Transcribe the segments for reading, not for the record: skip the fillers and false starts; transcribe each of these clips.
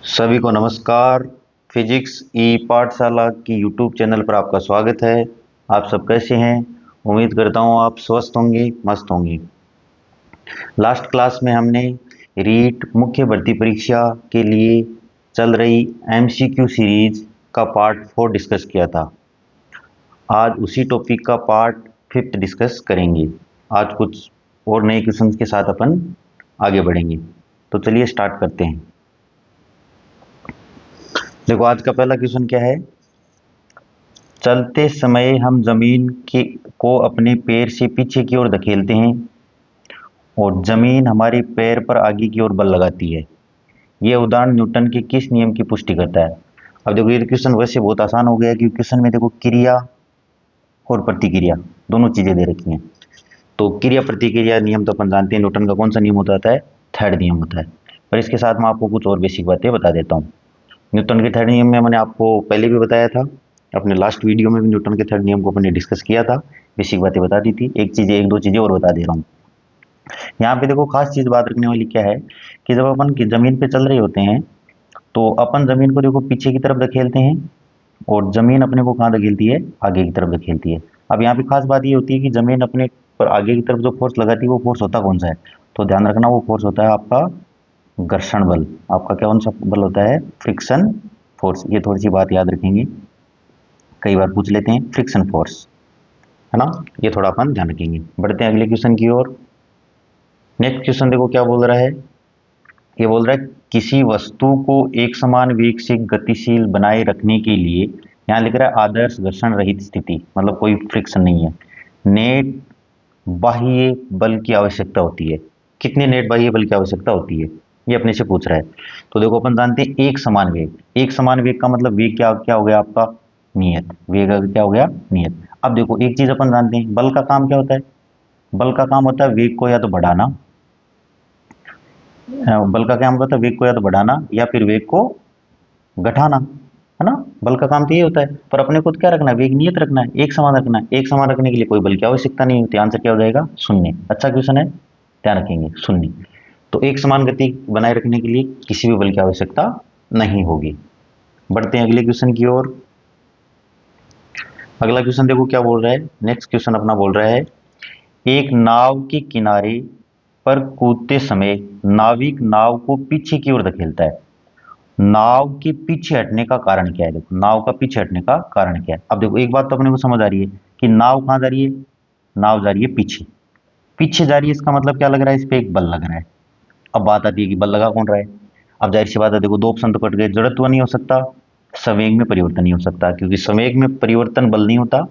सभी को नमस्कार। फिजिक्स ई पाठशाला की यूट्यूब चैनल पर आपका स्वागत है। आप सब कैसे हैं? उम्मीद करता हूँ आप स्वस्थ होंगे, मस्त होंगे। लास्ट क्लास में हमने रीट मुख्य भर्ती परीक्षा के लिए चल रही एमसीक्यू सीरीज का पार्ट 4 डिस्कस किया था। आज उसी टॉपिक का पार्ट 5 डिस्कस करेंगे। आज कुछ और नए क्वेश्चन के साथ अपन आगे बढ़ेंगे। तो चलिए स्टार्ट करते हैं। देखो आज का पहला क्वेश्चन क्या है। चलते समय हम जमीन को अपने पैर से पीछे की ओर धकेलते हैं और जमीन हमारे पैर पर आगे की ओर बल लगाती है। यह उदाहरण न्यूटन के किस नियम की पुष्टि करता है? अब देखो ये क्वेश्चन वैसे बहुत आसान हो गया क्योंकि क्वेश्चन में देखो क्रिया और प्रतिक्रिया दोनों चीजें दे रखी हैं। तो क्रिया प्रतिक्रिया नियम तो अपन जानते हैं, न्यूटन का कौन सा नियम होता है? थर्ड नियम होता है। पर इसके साथ मैं आपको कुछ और बेसिक बातें बता देता हूँ। न्यूटन के थर्ड नियम में मैंने आपको पहले भी बताया था, अपने लास्ट वीडियो में भी न्यूटन के थर्ड नियम को अपने डिस्कस किया था, बेसिक बातें बता दी थी। एक दो चीजें और बता दे रहा हूँ। यहाँ पे देखो खास चीज बात रखने वाली क्या है कि जब अपन की जमीन पे चल रहे होते हैं तो अपन जमीन को देखो पीछे की तरफ धकेलते हैं और जमीन अपने को कहाँ धकेलती है? आगे की तरफ धकेलती है। अब यहाँ पे खास बात ये होती है कि जमीन अपने पर आगे की तरफ जो फोर्स लगाती है वो फोर्स होता कौन सा है? तो ध्यान रखना वो फोर्स होता है आपका घर्षण बल। आपका क्या कौन सा बल होता है? Friction force. ये थोड़ी सी बात याद रखेंगे, कई बार पूछ लेते हैं। फ्रिक्शन फोर्स है ना, ये थोड़ा अपन ध्यान रखेंगे। बढ़ते हैं अगले क्वेश्चन की ओर। नेक्स्ट क्वेश्चन देखो क्या बोल रहा है। ये बोल रहा है किसी वस्तु को एक समान वेग से गतिशील बनाए रखने के लिए, यहाँ लिख रहा है आदर्श घर्षण रहित स्थिति, मतलब कोई फ्रिक्शन नहीं है, नेट बाह्य बल की आवश्यकता होती है। कितने नेट बाह्य बल की आवश्यकता होती है ये अपने से पूछ रहा है। तो देखो अपन जानते हैं एक समान वेग। एक समान वेग का मतलब वेग क्या क्या हो गया आपका? नियत। वेग क्या हो गया? नियत। अब देखो एक चीज अपन जानते हैं, बल का काम क्या होता है? बल का काम होता है वेग को या तो बढ़ाना, बल का काम होता है वेग को या तो बढ़ाना या फिर वेग को घटाना, है ना। बल का काम तो ये होता है। पर अपने को क्या रखना है? वेग नियत रखना है, एक समान रखना है। एक समान रखने के लिए कोई बल की आवश्यकता नहीं होती। आंसर क्या हो जाएगा? शून्य। अच्छा क्वेश्चन है, ध्यान रखेंगे, शून्य। तो एक समान गति बनाए रखने के लिए किसी भी बल की आवश्यकता नहीं होगी। बढ़ते हैं अगले क्वेश्चन की ओर। अगला क्वेश्चन देखो क्या बोल रहा है। नेक्स्ट क्वेश्चन अपना बोल रहा है एक नाव के किनारे पर कूदते समय नाविक नाव को पीछे की ओर धकेलता है। नाव के पीछे हटने का कारण क्या है? देखो नाव का पीछे हटने का कारण क्या है। अब देखो एक बात तो अपने को समझ आ रही है कि नाव कहां जा रही है? नाव जा रही है पीछे। पीछे जा रही है इसका मतलब क्या लग रहा है? इस पे एक बल लग रहा है। अब बात आती है कि बल लगा कौन रहा है। अब जाहिर सी बात है, देखो दो ऑप्शन तो कट गए। जड़त्व नहीं हो सकता, संवेग में परिवर्तन नहीं हो सकता, क्योंकि संवेग में परिवर्तन बल नहीं होता,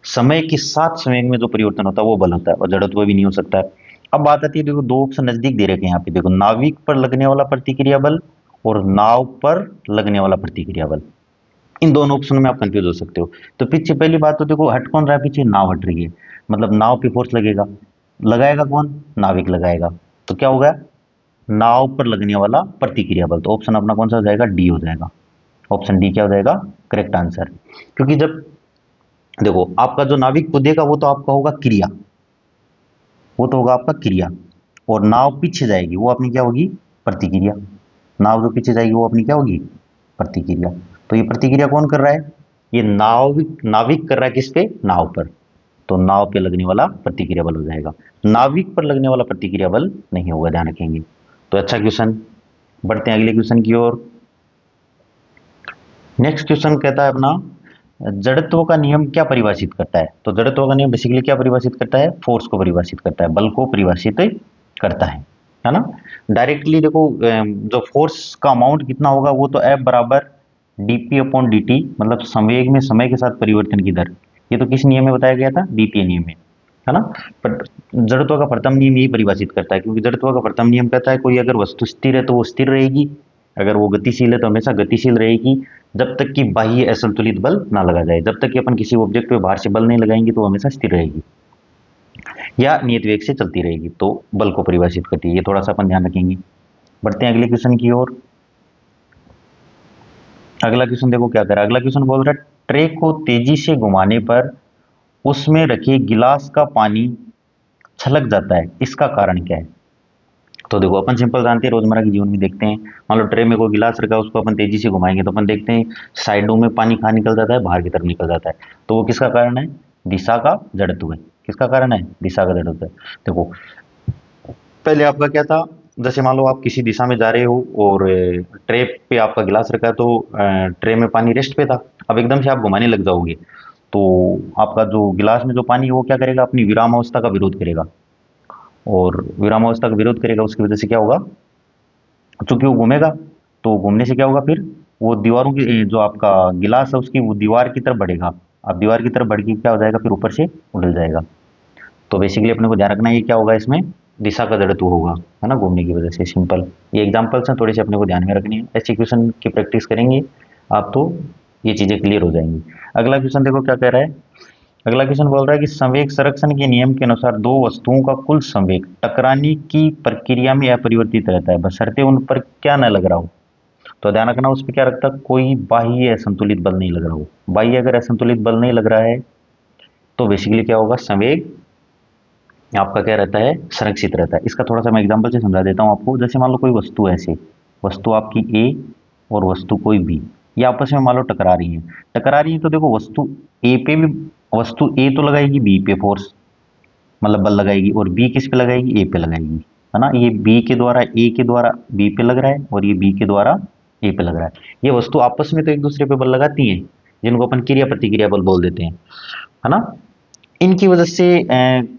समय के साथ संवेग में जो परिवर्तन होता है वो बल होता है, और जड़त्व भी नहीं हो सकता है। अब बात आती है, देखो दो ऑप्शन नजदीक दे रखे हैं यहाँ पे। देखो नाविक पर लगने वाला प्रतिक्रिया बल और नाव पर लगने वाला प्रतिक्रिया बल, इन दोनों ऑप्शन में आप कंफ्यूज हो सकते हो। तो पीछे पहली बात तो देखो हट कौन रहा है? पीछे नाव हट रही है, मतलब नाव पे फोर्स लगेगा। लगाएगा कौन? नाविक लगाएगा। तो क्या होगा? नाव पर लगने वाला प्रतिक्रिया बल। तो ऑप्शन अपना कौन सा हो जाएगा? डी हो जाएगा। ऑप्शन डी क्या हो जाएगा? Correct answer. क्योंकि जब देखो आपका जो नाविक कूदेगा वो तो आपका होगा क्रिया, वो तो होगा आपका क्रिया, और नाव पीछे जाएगी वो अपनी क्या होगी? प्रतिक्रिया। नाव जो पीछे जाएगी वो अपनी क्या होगी? प्रतिक्रिया। तो ये प्रतिक्रिया कौन कर रहा है? ये नाविक नाविक कर रहा है किस पे? नाव पर। तो नाव पे लगने वाला प्रतिक्रिया बल हो जाएगा, नाविक पर लगने वाला प्रतिक्रिया बल नहीं होगा, ध्यान रखेंगे। तो अच्छा क्वेश्चन। बढ़ते हैं अगले क्वेश्चन की ओर। नेक्स्ट क्वेश्चन कहता है अपना जड़त्व का नियम क्या परिभाषित करता है? तो जड़त्व का नियम बेसिकली क्या परिभाषित करता है? फोर्स को परिभाषित करता है, बल को परिभाषित करता है ना। डायरेक्टली देखो जो फोर्स का अमाउंट कितना होगा वो तो F बराबर dp अपॉन dt, मतलब संवेग में समय के साथ परिवर्तन की दर। ये तो किस नियम में बताया गया था? द्वितीय नियम में, है ना। पर जड़त्व का प्रथम नियम यही परिभाषित करता है, क्योंकि जड़त्व का प्रथम नियम कहता है कोई अगर वस्तु स्थिर है तो वो स्थिर रहेगी, अगर वो गतिशील है तो हमेशा गतिशील रहेगी, जब तक कि बाह्य असंतुलित बल ना लगा जाए। जब तक कि अपन किसी ऑब्जेक्ट पे बाहर से बल नहीं लगाएंगे तो हमेशा स्थिर रहेगी या नियत वेग से चलती रहेगी। तो बल को परिभाषित करती है, ये थोड़ा सा अपन ध्यान रखेंगे। बढ़ते हैं अगले क्वेश्चन की ओर। अगला क्वेश्चन देखो क्या कर रहा है। अगला क्वेश्चन बोल रहा है ट्रे को तेजी से घुमाने पर उसमें रखे गिलास का पानी छलक जाता है, इसका कारण क्या है? तो देखो अपन सिंपल जानते हैं, रोजमर्रा के जीवन में देखते हैं, मान लो ट्रे में कोई गिलास रखा है, उसको अपन तेजी से घुमाएंगे तो अपन देखते हैं साइडों में पानी कहाँ निकल जाता है, बाहर की तरफ निकल जाता है। तो वो किसका कारण है? दिशा का जड़त्व है। किसका कारण है? दिशा का जड़त्व है। देखो पहले आपका क्या था, जैसे मान लो आप किसी दिशा में जा रहे हो और ट्रे पे आपका गिलास रखा है, तो ट्रे में पानी रेस्ट पे था। अब एकदम से आप घुमाने लग जाओगे तो आपका जो गिलास में जो पानी है वो क्या करेगा, अपनी विरामावस्था का विरोध करेगा, और विरामावस्था का विरोध करेगा, उसकी वजह से क्या होगा, चूंकि वो घूमेगा, तो घूमने से क्या होगा, फिर वो दीवारों की जो आपका गिलास है उसकी वो दीवार की तरफ बढ़ेगा। अब दीवार की तरफ बढ़ के क्या हो जाएगा, फिर ऊपर से उछल जाएगा। तो बेसिकली अपने को ध्यान रखना है ये क्या होगा, इसमें दिशा का जड़त्व होगा, है ना, घूमने की वजह से। सिंपल ये एग्जांपल्स हैं, थोड़े से अपने को ध्यान में रखनी है, ऐसे क्वेश्चन की प्रैक्टिस करेंगे आप तो ये चीजें क्लियर हो जाएंगी। अगला क्वेश्चन देखो क्या कह रहा है। अगला क्वेश्चन बोल रहा है कि संवेग संरक्षण के नियम के अनुसार दो वस्तुओं का कुल संवेग टकराने की प्रक्रिया में अपरिवर्तित रहता है, बशर्ते उन पर क्या न लग रहा हो। तो ध्यान रखना उस पर क्या रखता है, कोई बाह्य असंतुलित बल नहीं लग रहा हो। बाह्य अगर असंतुलित बल नहीं लग रहा है तो बेसिकली क्या होगा, संवेग आपका क्या रहता है, संरक्षित रहता है। इसका थोड़ा सा मैं एग्जांपल से समझा देता हूँ आपको। जैसे मान लो कोई वस्तु है, ऐसे वस्तु आपकी ए और वस्तु कोई बी, ये आपस में मान लो टकरा रही है। टकरा रही है तो देखो वस्तु ए पे भी, वस्तु ए तो लगाएगी बी पे फोर्स, मतलब बल लगाएगी, और बी किस पे लगाएगी, ए पे लगाएगी, है ना। ये बी के द्वारा ए के द्वारा बी पे लग रहा है, और ये बी के द्वारा ए पे लग रहा है। ये वस्तु आपस में तो एक दूसरे पे बल लगाती हैं, जिनको अपन क्रिया प्रतिक्रिया बल बोल देते हैं, है ना। इनकी वजह से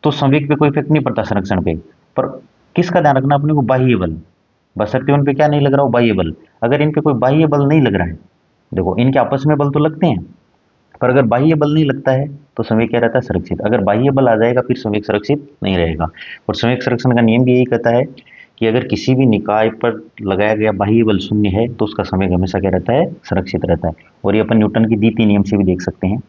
तो संवेग पे कोई इफेक्ट नहीं पड़ता संरक्षण पे, पर किसका ध्यान रखना अपने को, बाह्य बल, बशर्ते उन पे क्या नहीं लग रहा हो, बाह्य बल। अगर इन पे कोई बाह्य बल नहीं लग रहा है, देखो इनके आपस में बल तो लगते हैं, पर अगर बाह्य बल नहीं लगता है तो संवेग क्या रहता है, सुरक्षित। अगर बाह्य बल आ जाएगा फिर संवेग सुरक्षित नहीं रहेगा। और संवेग संरक्षण का नियम भी यही कहता है कि अगर किसी भी निकाय पर लगाया गया बाह्य बल शून्य है तो उसका संवेग हमेशा क्या रहता है, सुरक्षित रहता है। और ये अपन न्यूटन की द्वितीय नियम से भी देख सकते हैं,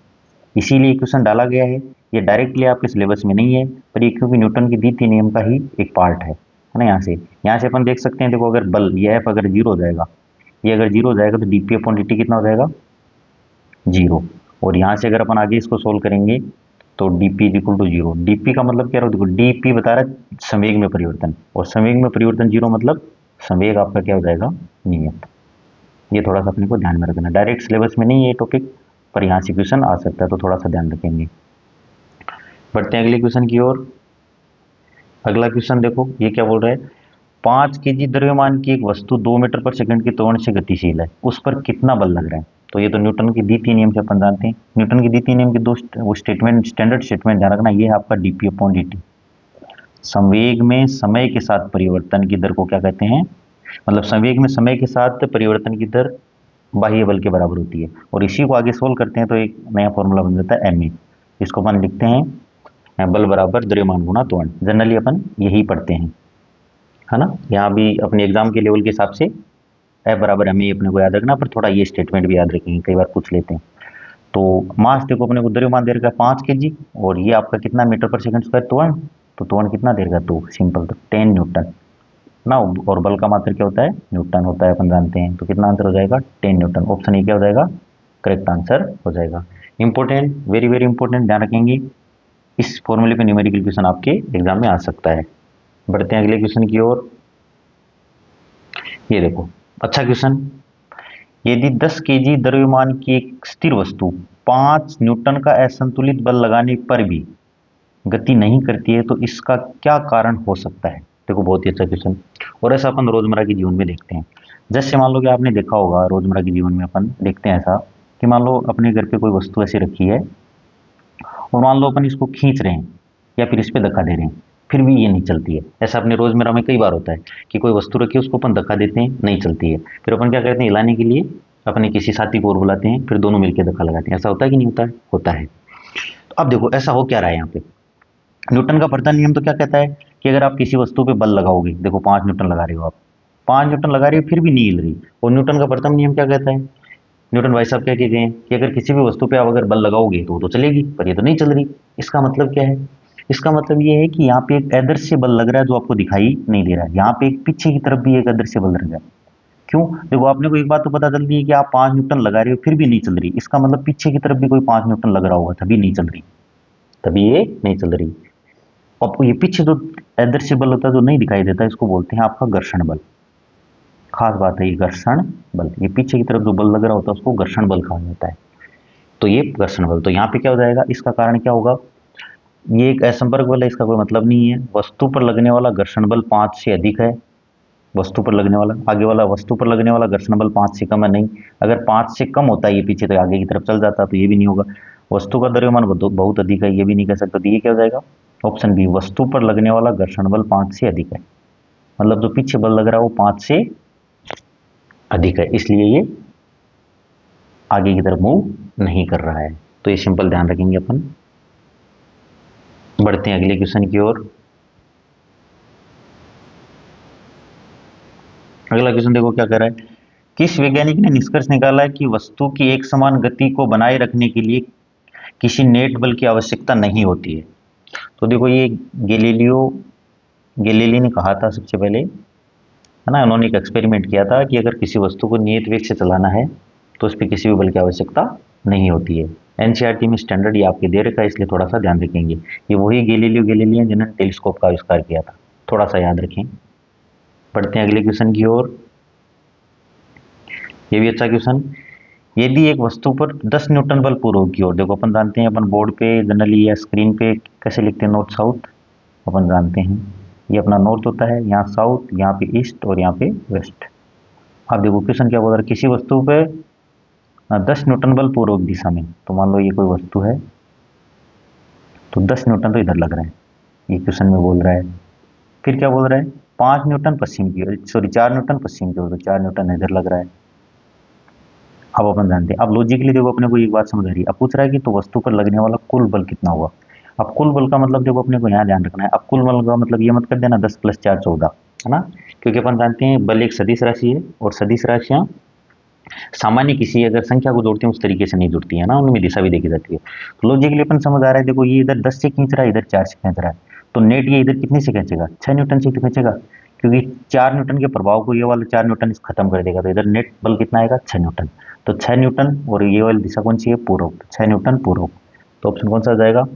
इसीलिए क्वेश्चन डाला गया है। ये डायरेक्टली आपके सिलेबस में नहीं है, पर ये क्योंकि न्यूटन की द्वितीय नियम का ही एक पार्ट है ना। यहाँ से अपन देख सकते हैं, देखो अगर बल ये एफ अगर जीरो हो जाएगा, ये अगर जीरो हो जाएगा तो डीपी अपॉन dt कितना हो जाएगा, जीरो। और यहाँ से अगर अपन आगे इसको सोल्व करेंगे तो dp is equal to zero. dp का मतलब क्या रहा, देखो dp बता रहा है संवेग में परिवर्तन, और संवेग में परिवर्तन जीरो मतलब संवेग आपका क्या हो जाएगा, नियत। ये थोड़ा सा अपने को ध्यान में रखना, डायरेक्ट सिलेबस में नहीं है ये टॉपिक, पर यहाँ से क्वेश्चन आ सकता है, तो थोड़ा सा ध्यान रखेंगे। बढ़ते हैं अगले क्वेश्चन की ओर। अगला क्वेश्चन देखो ये क्या बोल रहा है, 5 kg द्रव्यमान की एक वस्तु 2 मीटर पर सेकंड के त्वरण से गतिशील है, उस पर कितना बल लग रहा है। तो ये तो न्यूटन की द्वितीय नियम से अपन जानते हैं। न्यूटन की द्वितीय नियम के दो वो स्टेटमेंट, स्टैंडर्ड स्टेटमेंट ध्यान रखना, ये है आपका dp अपॉन dt। संवेग में समय के साथ परिवर्तन की दर को क्या कहते हैं, मतलब संवेग में समय के साथ परिवर्तन की दर बाह्य बल के बराबर होती है। और इसी को आगे सोल्व करते हैं तो एक नया फॉर्मूला बन जाता है ma, इसको अपन लिखते हैं बल बराबर द्रव्यमान गुणा त्वरण। जनरली अपन यही पढ़ते हैं, है ना। यहाँ भी अपने एग्जाम के लेवल के हिसाब से F बराबर ma अपने को याद रखना, पर थोड़ा ये स्टेटमेंट भी याद रखेंगे, कई बार पूछ लेते हैं। तो मास देखो अपने को द्रव्यमान दे रखा है 5 kg, और ये आपका कितना मीटर पर सेकंड स्क्वायर त्वरण, तो त्वरण कितना दे रखा है, तो सिंपल तो 10 न्यूटन ना। और बल का मात्रक क्या होता है, न्यूटन होता है, अपन जानते हैं। तो कितना आंसर हो जाएगा, 10 न्यूटन। ऑप्शन ए क्या हो जाएगा, करेक्ट आंसर हो जाएगा। इंपॉर्टेंट, वेरी वेरी इंपॉर्टेंट, ध्यान रखेंगे, इस फॉर्मूले पे न्यूमेरिकल क्वेश्चन आपके एग्जाम में आ सकता है। बढ़ते हैं अगले क्वेश्चन की ओर। ये देखो अच्छा क्वेश्चन, यदि 10 kg द्रव्यमान की एक स्थिर वस्तु 5 न्यूटन का असंतुलित बल लगाने पर भी गति नहीं करती है तो इसका क्या कारण हो सकता है। देखो बहुत ही अच्छा क्वेश्चन, और ऐसा अपन रोजमर्रा के जीवन में देखते हैं। जैसे मान लो कि आपने देखा होगा रोजमर्रा के जीवन में अपन देखते हैं ऐसा कि मान लो अपने घर पे कोई वस्तु ऐसी रखी है, और मान लो अपन इसको खींच रहे हैं या फिर इस पर धक्का दे रहे हैं, फिर भी ये नहीं चलती है। ऐसा अपने रोजमर्रा में कई बार होता है कि कोई वस्तु रखी है, उसको अपन धक्का देते हैं, नहीं चलती है। फिर अपन क्या करते हैं, हिलाने के लिए अपने किसी साथी को और बुलाते हैं, फिर दोनों मिलकर धक्का लगाते हैं। ऐसा होता है कि नहीं होता है, होता है। तो अब देखो ऐसा हो क्या रहा है यहाँ पे, न्यूटन का प्रथम नियम तो क्या कहता है कि अगर आप किसी वस्तु पे बल लगाओगे, देखो 5 न्यूटन लगा रहे हो आप, 5 न्यूटन लगा रहे हो फिर भी नहीं हिल रही। और न्यूटन का प्रथम नियम क्या कहता है, न्यूटन भाई साहब क्या कहते हैं कि अगर किसी भी वस्तु पे आप अगर बल लगाओगे तो वो तो चलेगी, पर ये तो नहीं चल रही। इसका मतलब क्या है, इसका मतलब ये है कि यहाँ पे एक अदृश्य बल लग रहा है जो आपको दिखाई नहीं दे रहा है। यहाँ पे एक पीछे की तरफ भी एक अदृश्य बल लग रहा है। क्यों, देखो आपने को एक बात तो पता चल रही है कि आप 5 न्यूटन लगा रहे हो फिर भी नहीं चल रही, इसका मतलब पीछे की तरफ भी कोई 5 न्यूटन लग रहा होगा, तभी नहीं चल रही, तभी ये नहीं चल रही। आपको ये पीछे जो अदृश्य बल होता है जो नहीं दिखाई देता, इसको बोलते हैं आपका घर्षण बल। खास बात है ये घर्षण बल, ये पीछे की तरफ जो बल लग रहा होता है उसको घर्षण बल कहा जाता है। तो ये घर्षण बल, तो यहाँ पे क्या हो जाएगा, इसका कारण क्या होगा, ये एक असंपर्क बल है, इसका कोई मतलब नहीं है। वस्तु पर लगने वाला घर्षण बल 5 से अधिक है, वस्तु पर लगने वाला, आगे वाला वस्तु पर लगने वाला घर्षण बल 5 से कम है, नहीं। अगर 5 से कम होता है ये पीछे तो आगे की तरफ चल जाता, तो ये भी नहीं होगा। वस्तु का द्रव्यमान बहुत अधिक है, ये भी नहीं कह सकता, तो ये क्या हो जाएगा, ऑप्शन बी, वस्तु पर लगने वाला घर्षण बल 5 से अधिक है, मतलब जो पीछे बल लग रहा है वो 5 से अधिक है, इसलिए ये आगे की तरफ मूव नहीं कर रहा है। तो ये सिंपल ध्यान रखेंगे अपन। बढ़ते हैं अगले क्वेश्चन की ओर। अगला क्वेश्चन देखो क्या कह रहा है, किस वैज्ञानिक ने निष्कर्ष निकाला है कि वस्तु की एक समान गति को बनाए रखने के लिए किसी नेट बल की आवश्यकता नहीं होती है। तो देखो ये गैलीलियो ने कहा था सबसे पहले, है ना, उन्होंने एक एक्सपेरिमेंट किया था कि अगर किसी वस्तु को नियत वेग से चलाना है तो उस पर किसी भी बल की आवश्यकता नहीं होती है। एनसीईआरटी में स्टैंडर्ड ये आपके दे रखा है, इसलिए थोड़ा सा ध्यान रखेंगे। ये वही गैलीलियो हैं जिन्होंने टेलीस्कोप का आविष्कार किया था, थोड़ा सा याद रखें। पढ़ते हैं अगले क्वेश्चन की ओर। ये भी अच्छा क्वेश्चन, यदि एक वस्तु पर 10 न्यूटन बल पूर्व की ओर, देखो अपन जानते हैं, अपन बोर्ड पे जनरली या स्क्रीन पे कैसे लिखते हैं, नॉर्थ साउथ, अपन जानते हैं ये अपना नॉर्थ होता है, यहाँ साउथ, यहाँ पे ईस्ट और यहाँ पे वेस्ट। अब देखो क्वेश्चन क्या बोल रहा है, किसी वस्तु पे 10 न्यूटन बल पूर्व दिशा में, तो मान लो ये कोई वस्तु है, तो 10 न्यूटन तो इधर लग रहा है, ये क्वेश्चन में बोल रहा है। फिर क्या बोल रहा है, 5 न्यूटन पश्चिम की ओर, सॉरी 4 न्यूटन पश्चिम की ओर, तो 4 न्यूटन इधर लग रहा है। अब अपन जानते हैं, अब लॉजिकली देखो अपने को एक बात समझ आ रही है। अब पूछ रहा है कि तो वस्तु पर लगने वाला कुल बल कितना हुआ। अब कुल बल का मतलब देखो अपने को यहाँ ध्यान रखना है। अब कुल बल का मतलब ये मत कर देना 10 + 4 14, है ना, क्योंकि अपन जानते हैं बल एक सदिश राशि है और सदिश राशियाँ सामान्य किसी अगर संख्या को जोड़ते हैं उस तरीके से नहीं जुड़ती है ना, उनमें दिशा भी देखी जाती है। तो लॉजिकली अपन समझ आ रहा है, देखो ये इधर 10 से खींच रहा है, इधर 4 से खींच रहा है, तो नेट ये इधर कितने से खींचेगा, 6 न्यूटन से खींचेगा, क्योंकि 4 न्यूटन के प्रभाव को ये वाला 4 न्यूटन खत्म कर देगा, तो इधर नेट बल कितना आएगा, 6 न्यूटन। तो 6 न्यूटन और ये वाली दिशा कौन सी है, पूर्व, 6 न्यूटन पूर्व। तो ऑप्शन कौन सा आ जाएगा,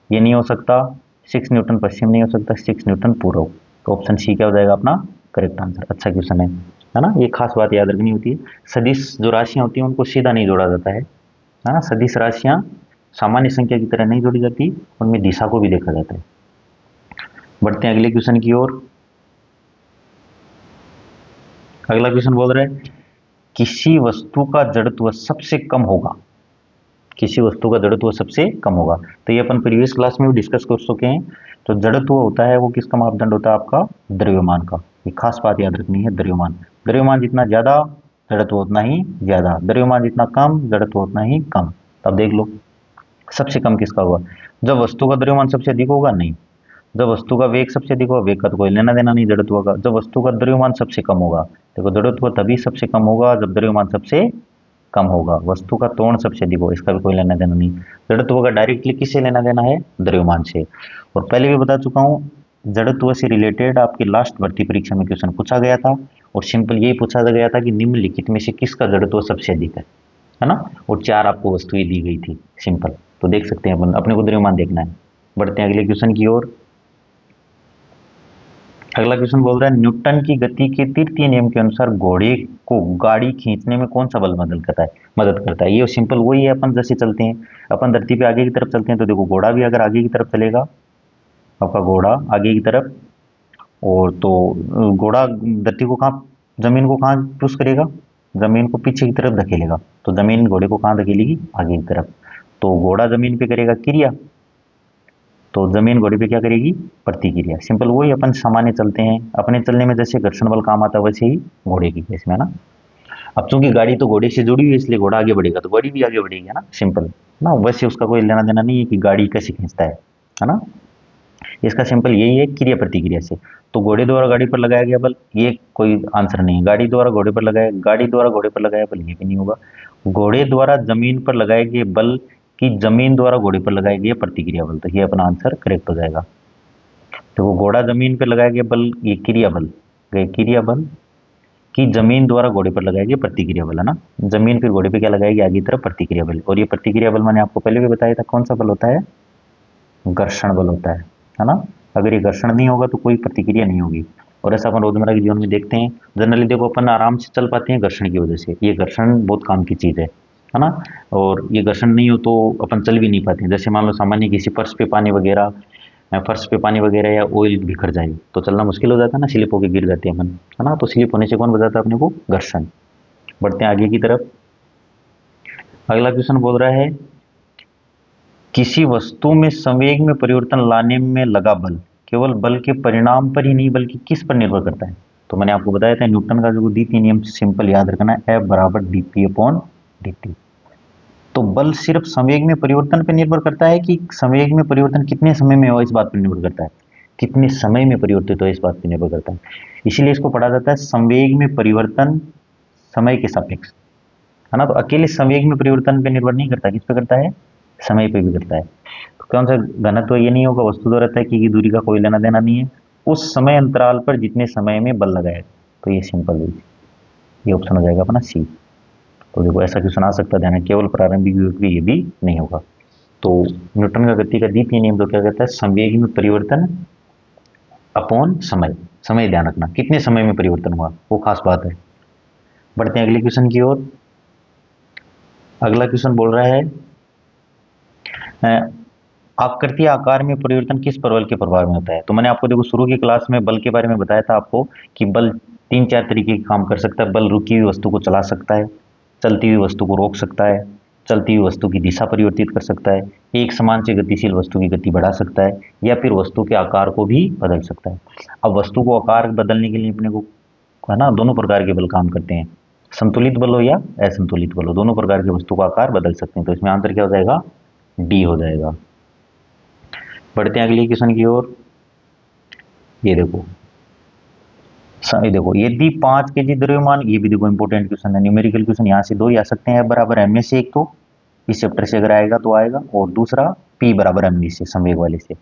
ये नहीं हो सकता, 6 न्यूटन पश्चिम नहीं हो सकता, 6 न्यूटन पूर्व। तो ऑप्शन सी क्या हो जाएगा अपना करेक्ट आंसर। अच्छा क्वेश्चन है ना, ये खास बात याद रखनी होती है। सदिश जो राशियां होती हैं उनको सीधा नहीं जोड़ा जाता है ना, सदिश राशियां सामान्य संख्या की तरह नहीं जोड़ी जाती, उनमें दिशा को भी देखा जाता है। बढ़ते हैं अगले क्वेश्चन की ओर। अगला क्वेश्चन बोल रहा है, किसी वस्तु का जड़त्व सबसे कम होगा, किसी वस्तु का जड़त्व सबसे कम होगा। तो ये अपन प्रीवियस क्लास में भी डिस्कस कर चुके हैं। तो जड़त्व होता है वो किसका मापदंड होता है, आपका द्रव्यमान का। ये खास बात याद रखनी है, द्रव्यमान, द्रव्यमान जितना ज्यादा जड़त्व उतना ही ज्यादा, द्रव्यमान जितना कम जड़त्व उतना ही कम। अब देख लो सबसे कम किसका होगा, जब वस्तु का द्रव्यमान सबसे अधिक होगा, नहीं। जब वस्तु का वेग सबसे अधिक होगा, वेग का तो कोई लेना देना नहीं जड़त्व का। जब वस्तु का द्रव्यमान सबसे कम होगा, देखो जड़त्व तभी सबसे कम होगा जब द्रव्यमान सबसे कम होगा। वस्तु का त्वरण सबसे अधिक होगा, इसका भी कोई लेना देना नहीं। जड़त्व का डायरेक्टली किससे लेना देना है, द्रव्यमान से। और पहले भी बता चुका हूँ, जड़त्व से रिलेटेड आपकी लास्ट भर्ती परीक्षा में क्वेश्चन पूछा गया था, और सिंपल यही पूछा गया था कि निम्नलिखित में से किसका जड़त्व सबसे अधिक है ना, और 4 आपको वस्तुएं दी गई थी, सिंपल। तो देख सकते हैं अपन, अपने को द्रव्यमान देखना है। बढ़ते हैं अगले क्वेश्चन की ओर। अगला क्वेश्चन बोल रहा है, न्यूटन की गति के तृतीय नियम के अनुसार घोड़े को गाड़ी खींचने में कौन सा बल मदद करता है। ये सिंपल वही है, अपन जैसे चलते हैं, अपन धरती पे आगे की तरफ चलते हैं, तो देखो घोड़ा भी अगर आगे की तरफ चलेगा, आपका घोड़ा आगे की तरफ, और तो घोड़ा धरती को कहाँ, जमीन को कहाँ पुश करेगा, जमीन को पीछे की तरफ धकेलेगा, तो जमीन घोड़े को कहाँ धकेलेगी, आगे की तरफ। तो घोड़ा जमीन पे करेगा क्रिया, तो जमीन घोड़े पे क्या करेगी, प्रतिक्रिया। सिंपल वही, अपन सामान्य चलते हैं, अपने चलने में जैसे घर्षण बल काम आता है वैसे ही घोड़े की केस में, ना। अब चूंकि गाड़ी तो घोड़े से जुड़ी हुई है, इसलिए घोड़ा आगे बढ़ेगा तो गाड़ी भी आगे बढ़ेगी, है ना, सिंपल ना। वैसे उसका कोई लेना देना नहीं है कि गाड़ी कैसे खींचता है ना। इसका सिंपल यही है, क्रिया प्रतिक्रिया से। तो घोड़े द्वारा गाड़ी पर लगाया गया बल, ये कोई आंसर नहीं है। गाड़ी द्वारा घोड़े पर लगाया बल, ये भी नहीं होगा। घोड़े द्वारा जमीन पर लगाए गए बल की जमीन द्वारा घोड़े पर लगाए गए प्रतिक्रिया बल, तो ये अपना आंसर करेक्ट हो जाएगा। तो वो घोड़ा जमीन पर लगाया गया बल, ये क्रिया बल की जमीन द्वारा घोड़े पर लगाया गया प्रतिक्रिया बल, है ना। जमीन फिर घोड़े पे क्या लगाएगी, आगे की तरफ प्रतिक्रिया बल। और ये प्रतिक्रिया बल मैंने आपको पहले भी बताया था कौन सा बल होता है, घर्षण बल होता है ना। अगर ये घर्षण नहीं होगा तो कोई प्रतिक्रिया नहीं होगी। और ऐसा अपन रोजमर्रा के जीवन में देखते हैं। जनरली देखो अपन आराम से चल पाते हैं घर्षण की वजह से। ये घर्षण बहुत काम की चीज़ है ना। और ये घर्षण नहीं हो तो अपन चल भी नहीं पाते हैं। जैसे मान लो सामान्य किसी फर्श पे पानी वगैरह, फर्श पे पानी वगैरह या ऑयल बिखर जाए तो चलना मुश्किल हो जाता है ना, स्लिप होकर गिर जाते हैं अपन, है ना। तो स्लिप होने से कौन बचाता है अपने को? घर्षण। बढ़ते हैं आगे की तरफ। अगला क्वेश्चन बोल रहा है किसी वस्तु में संवेग में परिवर्तन लाने में लगा बल केवल बल के परिणाम पर ही नहीं बल्कि किस पर निर्भर करता है? तो मैंने आपको बताया था न्यूटन का जो द्वितीय नियम सिंपल याद रखना है, F बराबर dp अपॉन dt। तो बल सिर्फ संवेग में परिवर्तन पर निर्भर करता है कि संवेग में परिवर्तन कितने समय में हो, इस बात पर निर्भर करता है। कितने समय में परिवर्तित हो इस बात पर निर्भर करता है। इसीलिए इसको पढ़ा जाता है संवेग में परिवर्तन समय के सापेक्ष, है ना। तो अकेले संवेग में परिवर्तन पे निर्भर नहीं करता, किस पे करता है? समय पे भी करता है। तो कौन सा घनत्व ये नहीं होगा, वस्तु द्वारा तय की दूरी का कोई लेना देना नहीं है, उस समय अंतराल पर जितने समय में बल लगाएगा। तो ये सिंपल है, ये ऑप्शन हो जाएगा अपना सी। तो देखो ऐसा क्वेश्चन आ सकता है, ध्यान केवल प्रारंभिक विभव भी ये भी नहीं होगा। तो न्यूटन का गति का द्वितीय नियम तो क्या कहता है? संवेग में परिवर्तन अपॉन समय। समय ध्यान रखना कितने समय में परिवर्तन हुआ, वो खास बात है। बढ़ते हैं अगले क्वेश्चन की ओर। अगला क्वेश्चन बोल रहा है आकृति आकार में परिवर्तन किस बल के प्रभाव में होता है? तो मैंने आपको देखो शुरू की क्लास में बल के बारे में बताया था आपको कि बल 3-4 तरीके के काम कर सकता है। बल रुकी हुई वस्तु को चला सकता है, चलती हुई वस्तु को रोक सकता है, चलती हुई वस्तु की दिशा परिवर्तित कर सकता है, एक समान से गतिशील वस्तु की गति बढ़ा सकता है, या फिर वस्तु के आकार को भी बदल सकता है। अब वस्तु को आकार बदलने के लिए अपने को, है ना, दोनों प्रकार के बल काम करते हैं। संतुलित बल हो या असंतुलित बल हो, दोनों प्रकार के वस्तु का आकार बदल सकते हैं। तो इसमें आंसर क्या हो जाएगा? डी हो जाएगा। बढ़ते हैं अगले क्वेश्चन की ओर। ये देखो यदि 5 kg द्रव्यमान, ये भी देखो इंपॉर्टेंट क्वेश्चन है, न्यूमेरिकल क्वेश्चन यहाँ से दो ही आ सकते हैं, बराबर एम से एक तो इस चैप्टर से अगर आएगा तो आएगा, और दूसरा P बराबर एम से संवेग वाले से।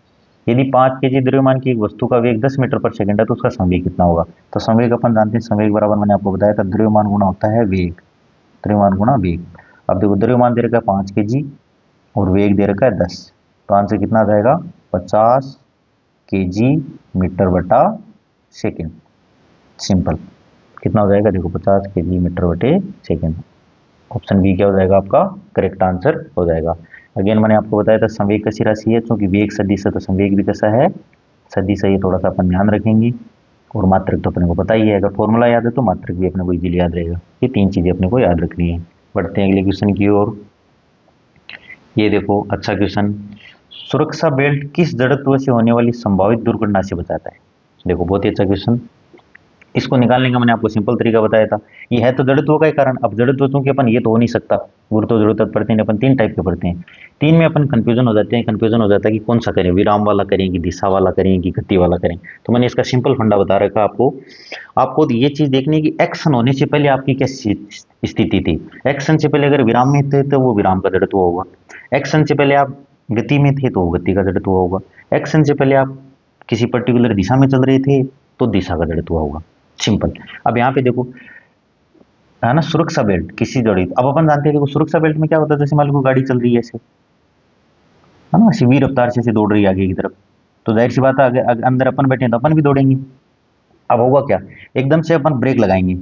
यदि 5 kg द्रव्यमान की एक वस्तु का वेग 10 मीटर पर सेकंड है तो उसका संवेग कितना होगा? तो संवेग अपन जानते हैं, संवेग बराबर मैंने आपको बताया था द्रव्यमान गुणा होता है वेग, द्रव्यमान गुणा वेग। अब देखो द्रव्यमान दे रखा है 5 kg और वेग दे रखा है 10, तो आंसर कितना आ जाएगा? 50 kg मीटर बटा सेकेंड। सिंपल कितना हो जाएगा? देखो 50 kg मीटर बटे सेकेंड। ऑप्शन बी क्या हो जाएगा आपका? करेक्ट आंसर हो जाएगा। अगेन मैंने आपको बताया था संवेग कसी राशि है, क्योंकि वेग सदिश है तो संवेग भी कैसा है? सदिश है। ये थोड़ा सा अपन ध्यान रखेंगे। और मात्रक तो अपने को पता ही है, अगर फॉर्मूला याद है तो मात्रक भी अपने को इजीली याद रहेगा। ये 3 चीजें अपने को याद रखनी है। बढ़ते हैं अगले क्वेश्चन की ओर। ये देखो अच्छा क्वेश्चन, सुरक्षा बेल्ट किस जड़त्व से होने वाली संभावित दुर्घटना से बचाता है? देखो बहुत ही अच्छा क्वेश्चन। इसको निकालने का मैंने आपको सिंपल तरीका बताया था। ये है तो जड़त्व का ही कारण। अब जड़त्व चूंकि अपन ये तो हो नहीं सकता, गुरुत्व जड़त्व पढ़ते हैं अपन 3 टाइप के पढ़ते हैं। 3 में अपन कंफ्यूजन हो जाते हैं, कंफ्यूजन हो जाता है कि कौन सा करें, विराम वाला करें कि दिशा वाला करें कि गति वाला करें। तो मैंने इसका सिंपल फंडा बता रखा आपको। आपको ये चीज देखनी है कि एक्शन होने से पहले आपकी क्या स्थिति थी। एक्शन से पहले अगर विराम में थे तो वो विराम का जड़त्व होगा। एक्शन से पहले आप गति में थे तो वो गति का जड़त्व होगा। एक्शन से पहले आप किसी पर्टिकुलर दिशा में चल रहे थे तो दिशा का जड़त्व होगा। सिंपल। अब यहाँ पे देखो, है ना, सुरक्षा बेल्ट किसी जड़ित। अब अपन जानते हैं देखो सुरक्षा बेल्ट में क्या होता है, जैसे मान लो गाड़ी चल रही है ऐसे, है ना, सीधी रफ्तार से दौड़ रही है आगे की तरफ, तो जाहिर सी बात है अंदर अपन बैठे हैं तो अपन भी दौड़ेंगे। अब होगा क्या, एकदम से अपन ब्रेक लगाएंगे।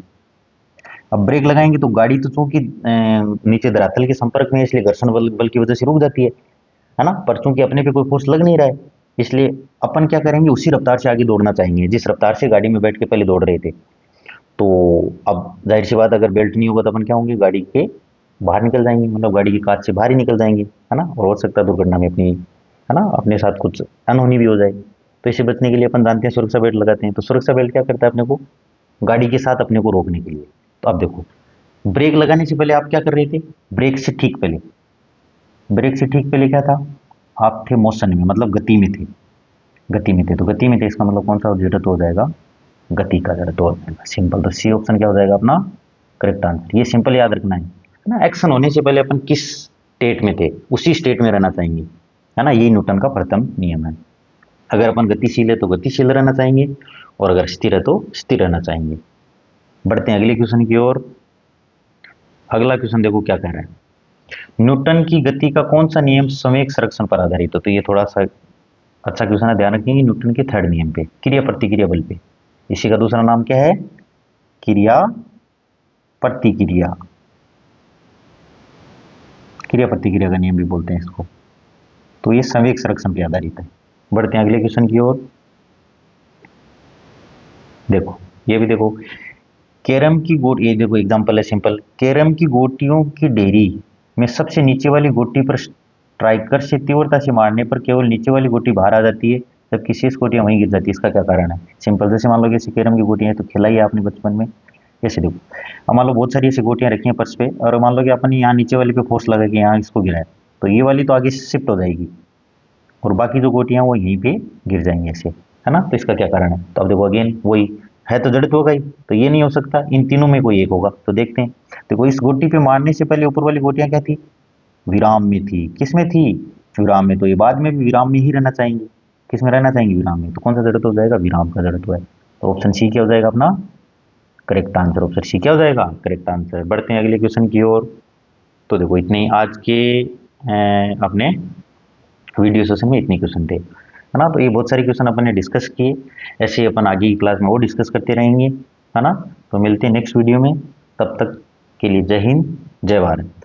अब ब्रेक लगाएंगे तो गाड़ी तो चूंकि नीचे धरातल के संपर्क में है, इसलिए घर्षण बल की वजह से रुक जाती है ना। पर चूंकि अपने पे कोई फोर्स लग नहीं रहा है, इसलिए अपन क्या करेंगे, उसी रफ्तार से आगे दौड़ना चाहेंगे जिस रफ्तार से गाड़ी में बैठ के पहले दौड़ रहे थे। तो अब जाहिर सी बात अगर बेल्ट नहीं होगा तो अपन क्या होंगे, गाड़ी के बाहर निकल जाएंगे, मतलब गाड़ी की काच से बाहर ही निकल जाएंगे, है ना। और हो सकता है दुर्घटना में अपनी, है ना, अपने साथ कुछ अनहोनी भी हो जाए। तो इसे बचने के लिए अपन जानते हैं सुरक्षा बेल्ट लगाते हैं। तो सुरक्षा बेल्ट क्या करता है अपने को, गाड़ी के साथ अपने को रोकने के लिए। तो अब देखो ब्रेक लगाने से पहले आप क्या कर रहे थे, ब्रेक से ठीक पहले, ब्रेक से ठीक पहले क्या था, आप थे मोशन में, मतलब गति में थे, गति में थे। तो गति में थे इसका मतलब कौन सा जड़त्व हो जाएगा, गति का जड़त्व हो जाएगा। सिंपल। तो सी ऑप्शन क्या हो जाएगा अपना करेक्ट आंसर। ये सिंपल याद रखना है ना। एक्शन होने से पहले अपन किस स्टेट में थे उसी स्टेट में रहना चाहेंगे, है ना। ये न्यूटन का प्रथम नियम है। अगर अपन गतिशील है तो गतिशील रहना चाहेंगे, और अगर स्थिर है तो स्थिर रहना चाहेंगे। बढ़ते हैं अगले क्वेश्चन की ओर। अगला क्वेश्चन देखो क्या कह रहा है, न्यूटन की गति का कौन सा नियम संवेग संरक्षण पर आधारित हो? तो ये थोड़ा सा अच्छा क्वेश्चन है, ध्यान रखेंगे न्यूटन के थर्ड नियम पे, क्रिया प्रतिक्रिया बल पे। इसी का दूसरा नाम क्या है? क्रिया प्रतिक्रिया, क्रिया प्रतिक्रिया का नियम भी बोलते हैं इसको। तो ये संवेग संरक्षण पे आधारित है। बढ़ते हैं अगले क्वेश्चन की ओर। देखो ये भी देखो, कैरम की गोटी, ये देखो एग्जांपल है सिंपल, कैरम की गोटियों की ढेरी में सबसे नीचे वाली गोटी पर स्ट्राइकर से तीव्रता से मारने पर केवल नीचे वाली गोटी बाहर आ जाती है, जबकि शेष गोटियां वहीं गिर जाती है। इसका क्या कारण है? सिंपल, जैसे मान लो जैसे कैरम की गोटियां तो खिलाई है आपने बचपन में, ऐसे देखो, अब मान लो बहुत सारी ऐसी गोटियां रखी हैं फर्श पे, और मान लो कि अपन यहाँ नीचे वाली पे फोर्स लगा के यहाँ इसको गिराए, तो ये वाली तो आगे शिफ्ट हो जाएगी और बाकी जो गोटियां वो यहीं पे गिर जाएंगी ऐसे, है ना। तो इसका क्या कारण है? तो अब देखो अगेन वही है, तो जड़त्व होगा ही, तो ये नहीं हो सकता, इन तीनों में कोई एक होगा। तो देखते हैं, देखो इस गोटी पे मारने से पहले ऊपर वाली गोटियां क्या थी? विराम में थी। किस में थी? विराम में। तो ये बाद में भी विराम में ही रहना चाहेंगे। किस में रहना चाहेंगे? विराम में। तो कौन सा जड़त्व हो जाएगा? विराम का जड़त्व है। तो ऑप्शन सी क्या हो जाएगा अपना करेक्ट आंसर? ऑप्शन सी क्या हो जाएगा करेक्ट आंसर। बढ़ते हैं अगले क्वेश्चन की ओर। तो देखो इतने ही आज के अपने वीडियो सेशन में इतने क्वेश्चन थे, है ना। तो ये बहुत सारे क्वेश्चन अपन ने डिस्कस किए, ऐसे ही अपन आगे की क्लास में और डिस्कस करते रहेंगे, है ना। तो मिलते हैं नेक्स्ट वीडियो में, तब तक के लिए जय हिंद जय भारत।